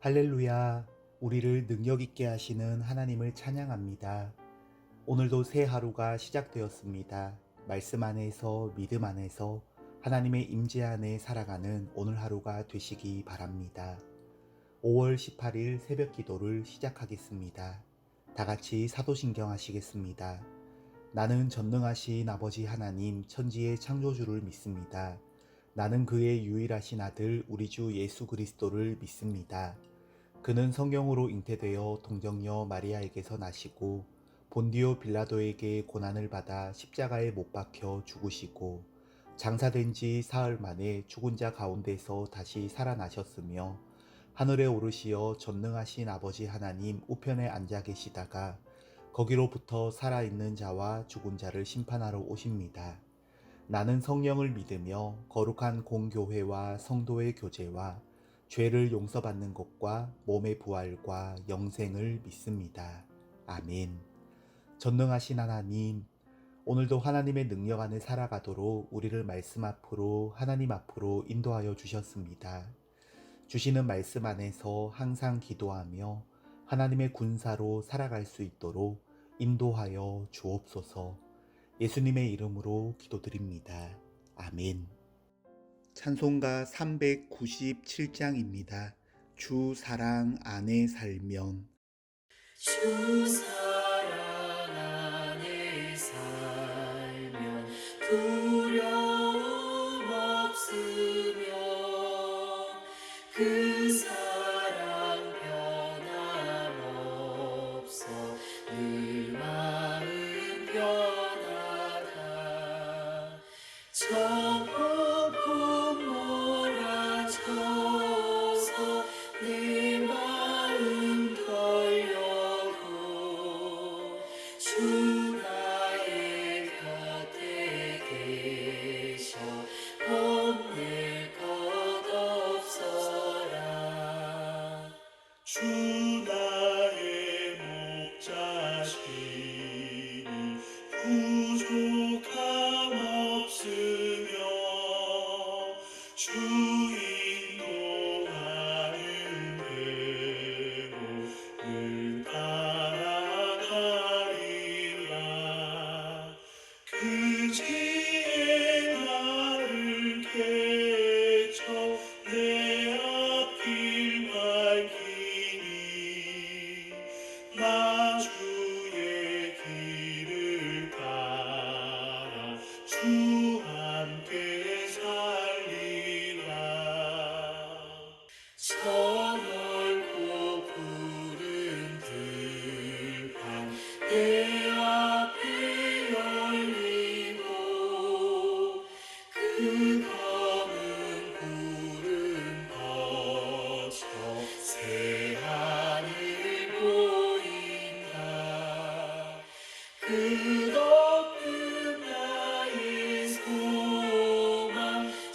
할렐루야, 우리를 능력 있게 하시는 하나님을 찬양합니다. 오늘도 새 하루가 시작되었습니다. 말씀 안에서 믿음 안에서 하나님의 임재 안에 살아가는 오늘 하루가 되시기 바랍니다. 5월 18일 새벽 기도를 시작하겠습니다. 다 같이 사도신경 하시겠습니다. 나는 전능하신 아버지 하나님 천지의 창조주를 믿습니다. 나는 그의 유일하신 아들 우리 주 예수 그리스도를 믿습니다. 그는 성령으로 잉태되어 동정녀 마리아에게서 나시고 본디오 빌라도에게 고난을 받아 십자가에 못 박혀 죽으시고 장사된 지 사흘 만에 죽은 자 가운데서 다시 살아나셨으며 하늘에 오르시어 전능하신 아버지 하나님 우편에 앉아 계시다가 거기로부터 살아있는 자와 죽은 자를 심판하러 오십니다. 나는 성령을 믿으며 거룩한 공교회와 성도의 교제와 죄를 용서받는 것과 몸의 부활과 영생을 믿습니다. 아멘. 전능하신 하나님, 오늘도 하나님의 능력 안에 살아가도록 우리를 말씀 앞으로 하나님 앞으로 인도하여 주셨습니다. 주시는 말씀 안에서 항상 기도하며 하나님의 군사로 살아갈 수 있도록 인도하여 주옵소서. 예수님의 이름으로 기도드립니다. 아멘. 찬송가 397장입니다. 주 사랑 안에 살면. 주 사랑 안에 살면 두려움 없으며 그 사랑 변함없어 늘 마음 편하다. 저 폭풍 몰아쳐서 내 마음 떨려도 주 나의 곁에 계셔 겁낼 것 없어라. 주 나의 목자시니 부족함 없으며 주 인도하는 대로 늘 따라가리라. 그 지혜 나를 깨쳐 내 앞길 밝히니 나 주의 길을 따라 주 함께 살리라. 저 넓고 푸른 들판 내 앞에 열리고 그 검은 구름 거쳐 새 하늘 보인다. 끝없는 나의 소망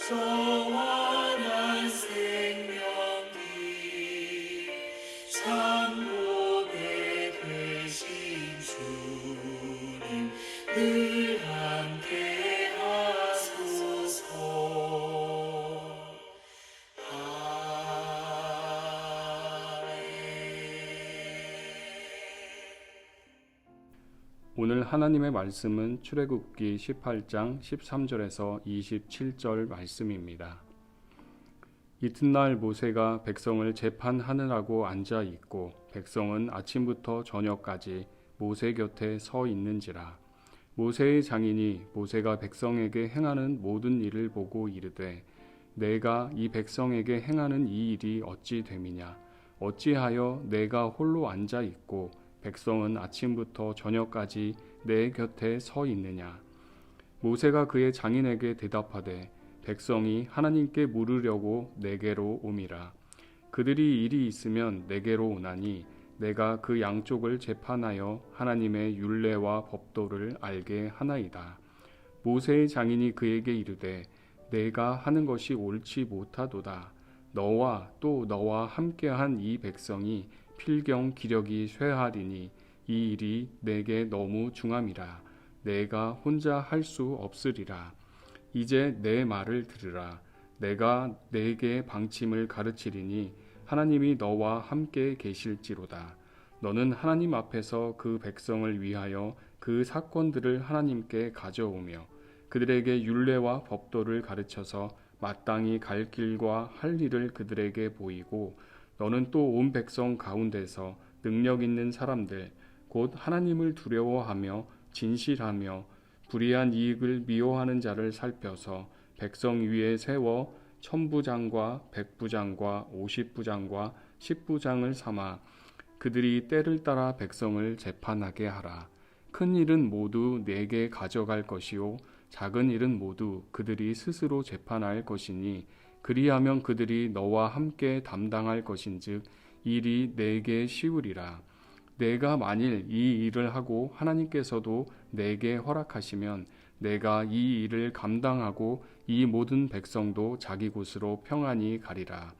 저 환한 생명길 참 보배 되신 주님 늘 함께 하소서. 오늘 하나님의 말씀은 출애굽기 18장 13절에서 27절 말씀입니다. 이튿날 모세가 백성을 재판하느라고 앉아 있고 백성은 아침부터 저녁까지 모세 곁에 서 있는지라. 모세의 장인이 모세가 백성에게 행하는 모든 일을 보고 이르되 내가 이 백성에게 행하는 이 일이 어찌 됨이냐. 어찌하여 내가 홀로 앉아 있고 백성은 아침부터 저녁까지 내 곁에 서 있느냐. 모세가 그의 장인에게 대답하되 백성이 하나님께 물으려고 내게로 오미라. 그들이 일이 있으면 내게로 오나니 내가 그 양쪽을 재판하여 하나님의 율례와 법도를 알게 하나이다. 모세의 장인이 그에게 이르되 내가 하는 것이 옳지 못하도다. 너와 또 너와 함께한 이 백성이 필경 기력이 쇠하리니 이 일이 내게 너무 중함이라. 내가 혼자 할 수 없으리라. 이제 내 말을 들으라. 내가 내게 방침을 가르치리니 하나님이 너와 함께 계실지로다. 너는 하나님 앞에서 그 백성을 위하여 그 사건들을 하나님께 가져오며 그들에게 율례와 법도를 가르쳐서 마땅히 갈 길과 할 일을 그들에게 보이고 너는 또 온 백성 가운데서 능력 있는 사람들 곧 하나님을 두려워하며 진실하며 불의한 이익을 미워하는 자를 살펴서 백성 위에 세워 천부장과 백부장과 50부장과 10부장을 삼아 그들이 때를 따라 백성을 재판하게 하라. 큰 일은 모두 내게 가져갈 것이요 작은 일은 모두 그들이 스스로 재판할 것이니 그리하면 그들이 너와 함께 담당할 것인즉 일이 내게 쉬우리라. 내가 만일 이 일을 하고 하나님께서도 내게 허락하시면 내가 이 일을 감당하고 이 모든 백성도 자기 곳으로 평안히 가리라.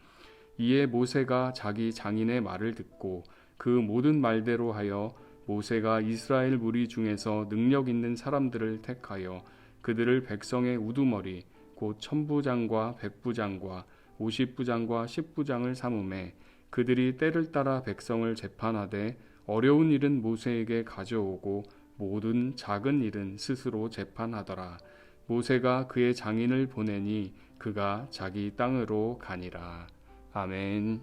이에 모세가 자기 장인의 말을 듣고 그 모든 말대로 하여 모세가 이스라엘 무리 중에서 능력 있는 사람들을 택하여 그들을 백성의 우두머리 곧 천부장과 백부장과 50부장과 10부장을 삼음에 그들이 때를 따라 백성을 재판하되 어려운 일은 모세에게 가져오고 모든 작은 일은 스스로 재판하더라. 모세가 그의 장인을 보내니 그가 자기 땅으로 가니라. 아멘.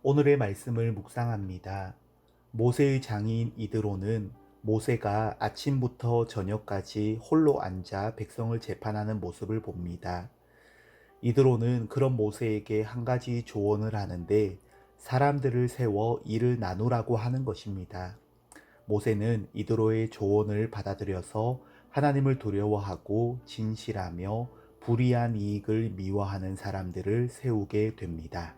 오늘의 말씀을 묵상합니다. 모세의 장인 이드로는 모세가 아침부터 저녁까지 홀로 앉아 백성을 재판하는 모습을 봅니다. 이드로는 그런 모세에게 한 가지 조언을 하는데 사람들을 세워 일을 나누라고 하는 것입니다. 모세는 이드로의 조언을 받아들여서 하나님을 두려워하고 진실하며 불의한 이익을 미워하는 사람들을 세우게 됩니다.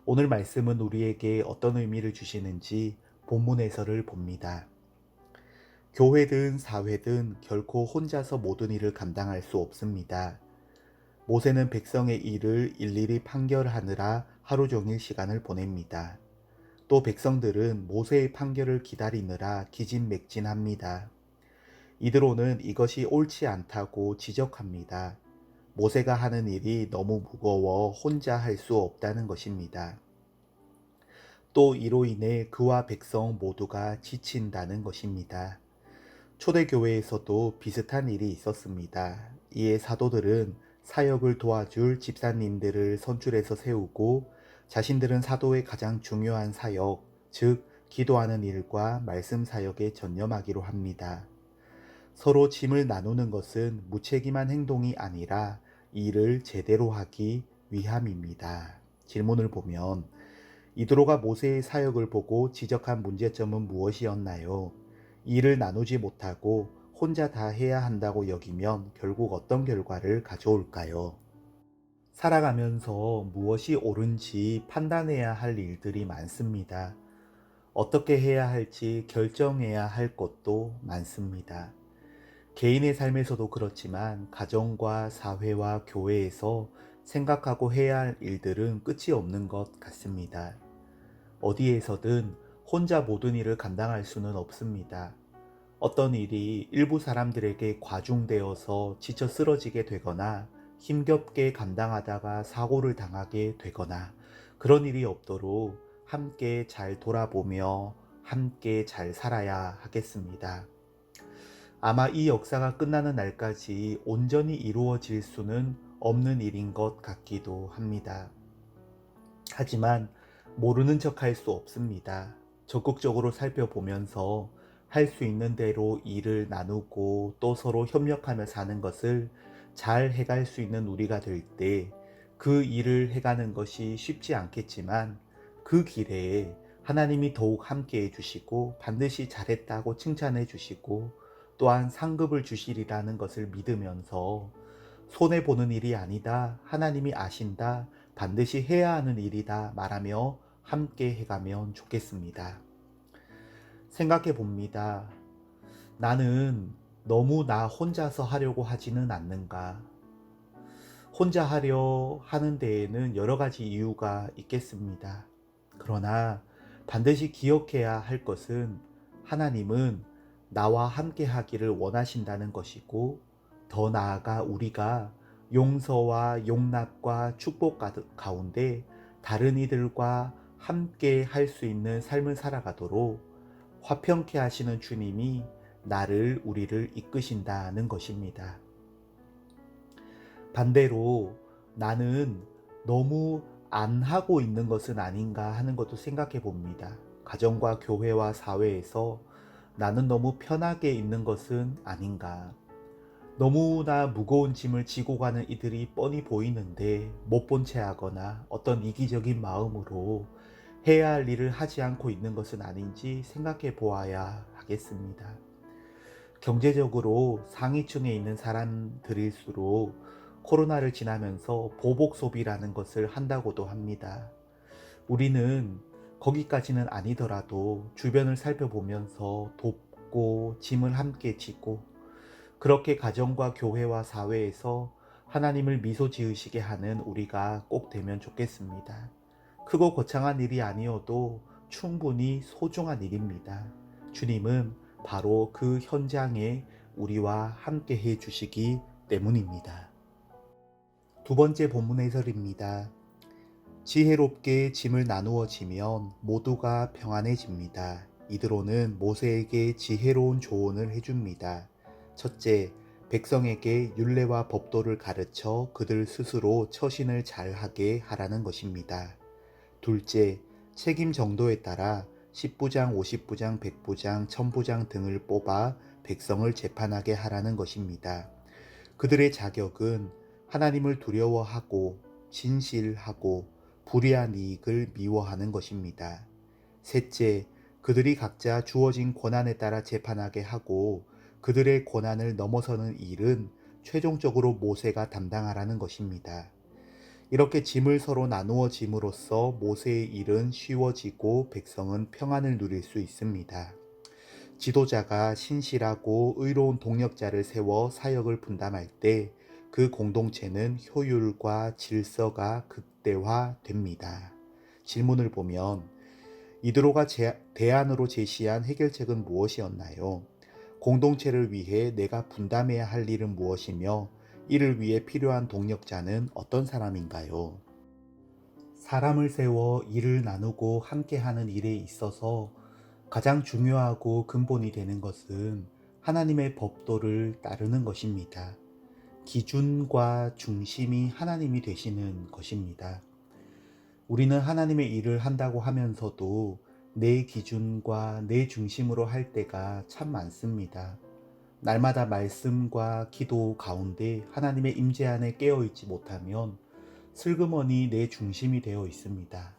오늘 말씀은 우리에게 어떤 의미를 주시는지 본문에서를 봅니다. 교회든 사회든 결코 혼자서 모든 일을 감당할 수 없습니다. 모세는 백성의 일을 일일이 판결하느라 하루 종일 시간을 보냅니다. 또 백성들은 모세의 판결을 기다리느라 기진맥진합니다. 이드로는 이것이 옳지 않다고 지적합니다. 모세가 하는 일이 너무 무거워 혼자 할 수 없다는 것입니다. 또 이로 인해 그와 백성 모두가 지친다는 것입니다. 초대교회에서도 비슷한 일이 있었습니다. 이에 사도들은 사역을 도와줄 집사님들을 선출해서 세우고 자신들은 사도의 가장 중요한 사역, 즉 기도하는 일과 말씀 사역에 전념하기로 합니다. 서로 짐을 나누는 것은 무책임한 행동이 아니라 일을 제대로 하기 위함입니다. 질문을 보면 이드로가 모세의 사역을 보고 지적한 문제점은 무엇이었나요? 일을 나누지 못하고 혼자 다 해야 한다고 여기면 결국 어떤 결과를 가져올까요? 살아가면서 무엇이 옳은지 판단해야 할 일들이 많습니다. 어떻게 해야 할지 결정해야 할 것도 많습니다. 개인의 삶에서도 그렇지만 가정과 사회와 교회에서 생각하고 해야 할 일들은 끝이 없는 것 같습니다. 어디에서든 혼자 모든 일을 감당할 수는 없습니다. 어떤 일이 일부 사람들에게 과중되어서 지쳐 쓰러지게 되거나 힘겹게 감당하다가 사고를 당하게 되거나 그런 일이 없도록 함께 잘 돌아보며 함께 잘 살아야 하겠습니다. 아마 이 역사가 끝나는 날까지 온전히 이루어질 수는 없는 일인 것 같기도 합니다. 하지만 모르는 척 할 수 없습니다. 적극적으로 살펴보면서 할 수 있는 대로 일을 나누고 또 서로 협력하며 사는 것을 잘 해갈 수 있는 우리가 될 때 그 일을 해가는 것이 쉽지 않겠지만 그 길에 하나님이 더욱 함께 해주시고 반드시 잘했다고 칭찬해 주시고 또한 상급을 주시리라는 것을 믿으면서 손해보는 일이 아니다, 하나님이 아신다, 반드시 해야 하는 일이다 말하며 함께 해가면 좋겠습니다. 생각해 봅니다. 나는 너무 나 혼자서 하려고 하지는 않는가? 혼자 하려 하는 데에는 여러 가지 이유가 있겠습니다. 그러나 반드시 기억해야 할 것은 하나님은 나와 함께 하기를 원하신다는 것이고 더 나아가 우리가 용서와 용납과 축복 가운데 다른 이들과 함께 할 수 있는 삶을 살아가도록 화평케 하시는 주님이 우리를 이끄신다는 것입니다. 반대로 나는 너무 안 하고 있는 것은 아닌가 하는 것도 생각해 봅니다. 가정과 교회와 사회에서 나는 너무 편하게 있는 것은 아닌가. 너무나 무거운 짐을 지고 가는 이들이 뻔히 보이는데 못 본 채 하거나 어떤 이기적인 마음으로 해야 할 일을 하지 않고 있는 것은 아닌지 생각해 보아야 하겠습니다. 경제적으로 상위층에 있는 사람들일수록 코로나를 지나면서 보복 소비라는 것을 한다고도 합니다. 우리는 거기까지는 아니더라도 주변을 살펴보면서 돕고 짐을 함께 지고 그렇게 가정과 교회와 사회에서 하나님을 미소 지으시게 하는 우리가 꼭 되면 좋겠습니다. 크고 거창한 일이 아니어도 충분히 소중한 일입니다. 주님은 바로 그 현장에 우리와 함께 해 주시기 때문입니다. 두 번째 본문 해설입니다. 지혜롭게 짐을 나누어 지면 모두가 평안해집니다. 이드로는 모세에게 지혜로운 조언을 해줍니다. 첫째, 백성에게 율례와 법도를 가르쳐 그들 스스로 처신을 잘하게 하라는 것입니다. 둘째, 책임 정도에 따라 10부장, 50부장, 100부장, 1000부장 등을 뽑아 백성을 재판하게 하라는 것입니다. 그들의 자격은 하나님을 두려워하고 진실하고 불의한 이익을 미워하는 것입니다. 셋째, 그들이 각자 주어진 권한에 따라 재판하게 하고 그들의 권한을 넘어서는 일은 최종적으로 모세가 담당하라는 것입니다. 이렇게 짐을 서로 나누어 짐으로써 모세의 일은 쉬워지고 백성은 평안을 누릴 수 있습니다. 지도자가 신실하고 의로운 동력자를 세워 사역을 분담할 때 그 공동체는 효율과 질서가 극대화됩니다. 질문을 보면 이드로가 대안으로 제시한 해결책은 무엇이었나요? 공동체를 위해 내가 분담해야 할 일은 무엇이며 이를 위해 필요한 동력자는 어떤 사람인가요? 사람을 세워 일을 나누고 함께하는 일에 있어서 가장 중요하고 근본이 되는 것은 하나님의 법도를 따르는 것입니다. 기준과 중심이 하나님이 되시는 것입니다. 우리는 하나님의 일을 한다고 하면서도 내 기준과 내 중심으로 할 때가 참 많습니다. 날마다 말씀과 기도 가운데 하나님의 임재 안에 깨어있지 못하면 슬그머니 내 중심이 되어 있습니다.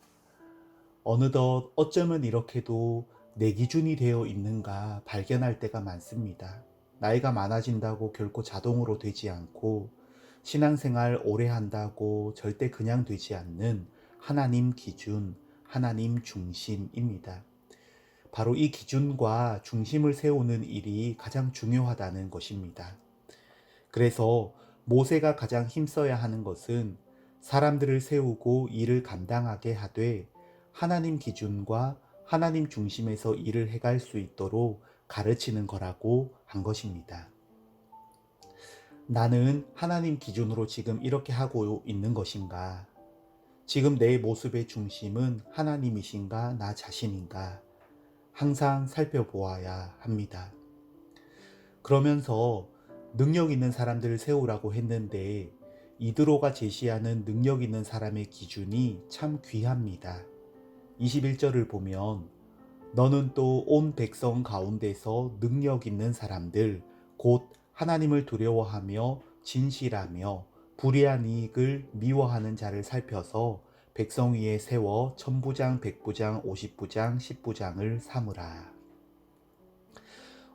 어느덧 어쩌면 이렇게도 내 기준이 되어 있는가 발견할 때가 많습니다. 나이가 많아진다고 결코 자동으로 되지 않고 신앙생활 오래 한다고 절대 그냥 되지 않는 하나님 기준, 하나님 중심입니다. 바로 이 기준과 중심을 세우는 일이 가장 중요하다는 것입니다. 그래서 모세가 가장 힘써야 하는 것은 사람들을 세우고 일을 감당하게 하되 하나님 기준과 하나님 중심에서 일을 해갈 수 있도록 가르치는 거라고 한 것입니다. 나는 하나님 기준으로 지금 이렇게 하고 있는 것인가? 지금 내 모습의 중심은 하나님이신가 나 자신인가? 항상 살펴보아야 합니다. 그러면서 능력 있는 사람들을 세우라고 했는데 이드로가 제시하는 능력 있는 사람의 기준이 참 귀합니다. 21절을 보면 너는 또 온 백성 가운데서 능력 있는 사람들 곧 하나님을 두려워하며 진실하며 불의한 이익을 미워하는 자를 살펴서 백성 위에 세워 1000부장, 100부장, 50부장, 10부장을 삼으라.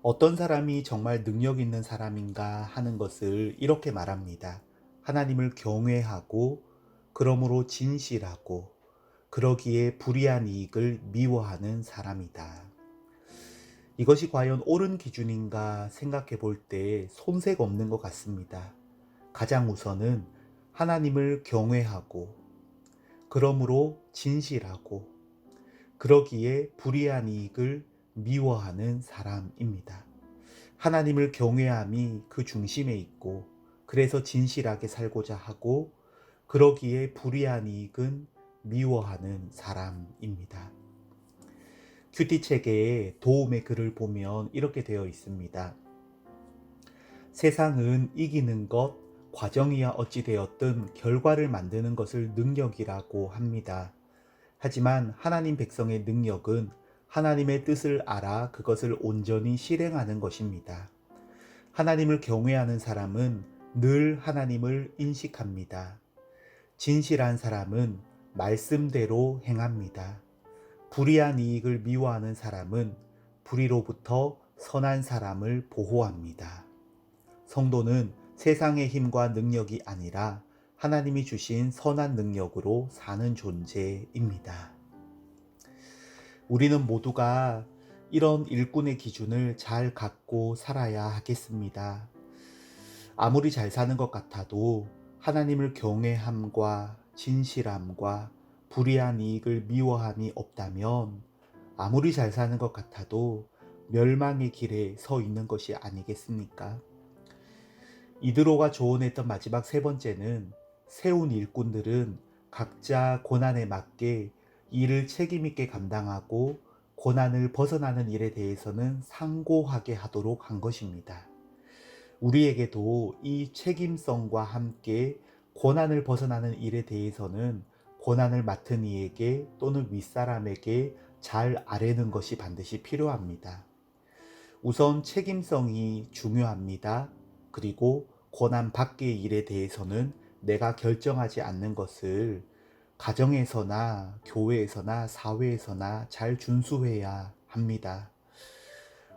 어떤 사람이 정말 능력 있는 사람인가 하는 것을 이렇게 말합니다. 하나님을 경외하고 그러므로 진실하고 그러기에 불의한 이익을 미워하는 사람이다. 이것이 과연 옳은 기준인가 생각해 볼 때 손색 없는 것 같습니다. 가장 우선은 하나님을 경외하고 그러므로 진실하고 그러기에 불의한 이익을 미워하는 사람입니다. 하나님을 경외함이 그 중심에 있고 그래서 진실하게 살고자 하고 그러기에 불의한 이익은 미워하는 사람입니다. 큐티 책의 도움의 글을 보면 이렇게 되어 있습니다. 세상은 이기는 것, 과정이야 어찌 되었든 결과를 만드는 것을 능력이라고 합니다. 하지만 하나님 백성의 능력은 하나님의 뜻을 알아 그것을 온전히 실행하는 것입니다. 하나님을 경외하는 사람은 늘 하나님을 인식합니다. 진실한 사람은 말씀대로 행합니다. 불의한 이익을 미워하는 사람은 불의로부터 선한 사람을 보호합니다. 성도는 세상의 힘과 능력이 아니라 하나님이 주신 선한 능력으로 사는 존재입니다. 우리는 모두가 이런 일꾼의 기준을 잘 갖고 살아야 하겠습니다. 아무리 잘 사는 것 같아도 하나님을 경외함과 진실함과 불의한 이익을 미워함이 없다면 아무리 잘 사는 것 같아도 멸망의 길에 서 있는 것이 아니겠습니까? 이드로가 조언했던 마지막 세 번째는 세운 일꾼들은 각자 고난에 맞게 일을 책임있게 감당하고 고난을 벗어나는 일에 대해서는 상고하게 하도록 한 것입니다. 우리에게도 이 책임성과 함께 고난을 벗어나는 일에 대해서는 고난을 맡은 이에게 또는 윗사람에게 잘 아뢰는 것이 반드시 필요합니다. 우선 책임성이 중요합니다. 그리고 고난 밖의 일에 대해서는 내가 결정하지 않는 것을 가정에서나 교회에서나 사회에서나 잘 준수해야 합니다.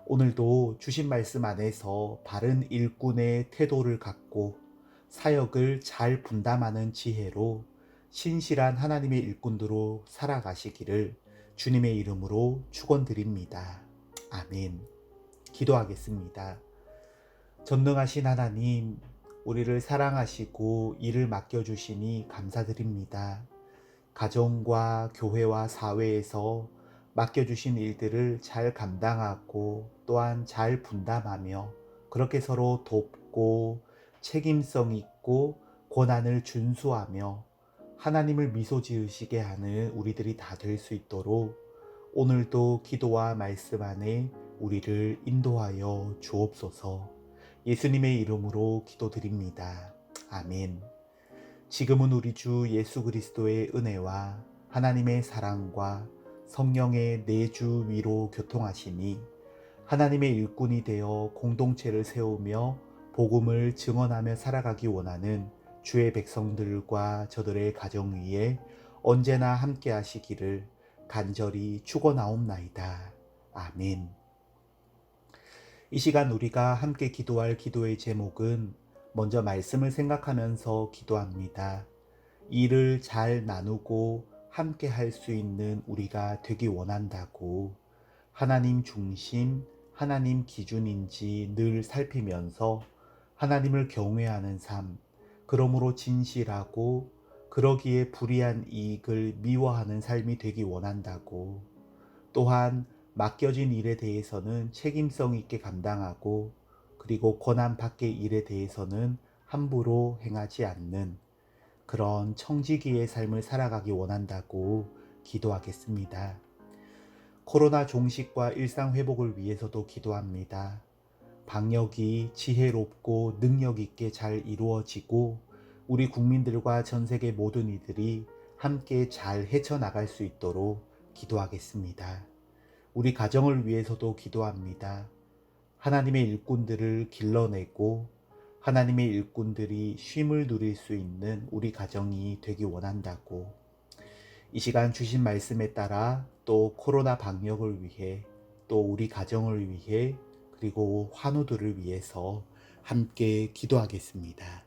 오늘도 주신 말씀 안에서 바른 일꾼의 태도를 갖고 사역을 잘 분담하는 지혜로 신실한 하나님의 일꾼들로 살아가시기를 주님의 이름으로 축원드립니다. 아멘. 기도하겠습니다. 전능하신 하나님, 우리를 사랑하시고 일을 맡겨주시니 감사드립니다. 가정과 교회와 사회에서 맡겨주신 일들을 잘 감당하고 또한 잘 분담하며 그렇게 서로 돕고 책임성 있고 고난을 준수하며 하나님을 미소 지으시게 하는 우리들이 다 될 수 있도록 오늘도 기도와 말씀 안에 우리를 인도하여 주옵소서. 예수님의 이름으로 기도드립니다. 아멘. 지금은 우리 주 예수 그리스도의 은혜와 하나님의 사랑과 성령의 내주 위로 교통하시니 하나님의 일꾼이 되어 공동체를 세우며 복음을 증언하며 살아가기 원하는 주의 백성들과 저들의 가정 위에 언제나 함께 하시기를 간절히 축원하옵나이다. 아멘. 이 시간 우리가 함께 기도할 기도의 제목은 먼저 말씀을 생각하면서 기도합니다. 일을 잘 나누고 함께 할 수 있는 우리가 되기 원한다고 하나님 중심, 하나님 기준인지 늘 살피면서 하나님을 경외하는 삶, 그러므로 진실하고 그러기에 불의한 이익을 미워하는 삶이 되기 원한다고 또한 맡겨진 일에 대해서는 책임성 있게 감당하고 그리고 고난 밖의 일에 대해서는 함부로 행하지 않는 그런 청지기의 삶을 살아가기 원한다고 기도하겠습니다. 코로나 종식과 일상 회복을 위해서도 기도합니다. 방역이 지혜롭고 능력 있게 잘 이루어지고 우리 국민들과 전 세계 모든 이들이 함께 잘 헤쳐나갈 수 있도록 기도하겠습니다. 우리 가정을 위해서도 기도합니다. 하나님의 일꾼들을 길러내고 하나님의 일꾼들이 쉼을 누릴 수 있는 우리 가정이 되기 원한다고 이 시간 주신 말씀에 따라 또 코로나 방역을 위해 또 우리 가정을 위해 그리고 환우들을 위해서 함께 기도하겠습니다.